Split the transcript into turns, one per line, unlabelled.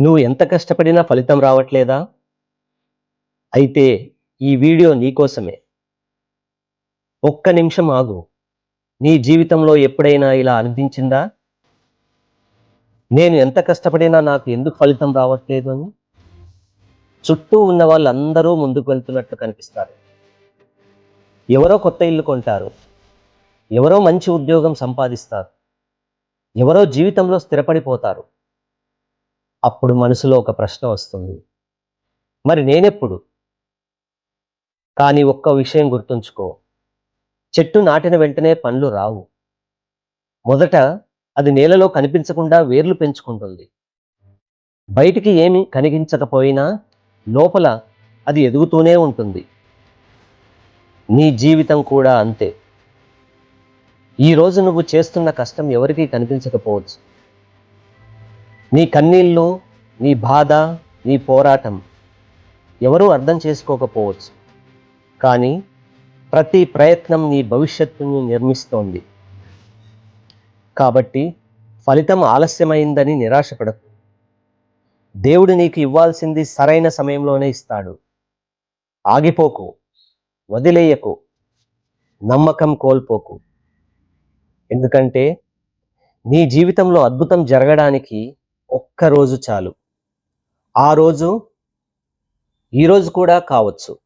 నువ్వు ఎంత కష్టపడినా ఫలితం రావట్లేదా? అయితే ఈ వీడియో నీకోసమే. ఒక్క నిమిషం ఆగు. నీ జీవితంలో ఎప్పుడైనా ఇలా అనిపించిందా? నేను ఎంత కష్టపడినా నాకు ఎందుకు ఫలితం రావట్లేదు అని? చుట్టూ ఉన్న వాళ్ళందరూ ముందుకు వెళ్తున్నట్లు కనిపిస్తారు. ఎవరో కొత్త ఇల్లు కొంటారు. ఎవరో మంచి ఉద్యోగం సంపాదిస్తారు. ఎవరో జీవితంలో స్థిరపడిపోతారు. అప్పుడు మనసులో ఒక ప్రశ్న వస్తుంది. మరి నేనెప్పుడు? కానీ ఒక్క విషయం గుర్తుంచుకో. చెట్టు నాటిన వెంటనే పండ్లు రావు. మొదట అది నేలలో కనిపించకుండా వేర్లు పెంచుకుంటుంది. బయటికి ఏమి కనిపించకపోయినా లోపల అది ఎదుగుతూనే ఉంటుంది. నీ జీవితం కూడా అంతే. ఈరోజు నువ్వు చేస్తున్న కష్టం ఎవరికీ కనిపించకపోవచ్చు. నీ కన్నీళ్ళు, నీ బాధ, నీ పోరాటం ఎవరూ అర్థం చేసుకోకపోవచ్చు. కానీ ప్రతి ప్రయత్నం నీ భవిష్యత్తును నిర్మిస్తోంది. కాబట్టి ఫలితం ఆలస్యమైందని నిరాశపడకు. దేవుడు నీకు ఇవ్వాల్సింది సరైన సమయంలోనే ఇస్తాడు. ఆగిపోకు, వదిలేయకు, నమ్మకం కోల్పోకు. ఎందుకంటే నీ జీవితంలో అద్భుతం జరగడానికి ఒక్క రోజు చాలు. ఆ రోజు ఈరోజు కూడా కావచ్చు.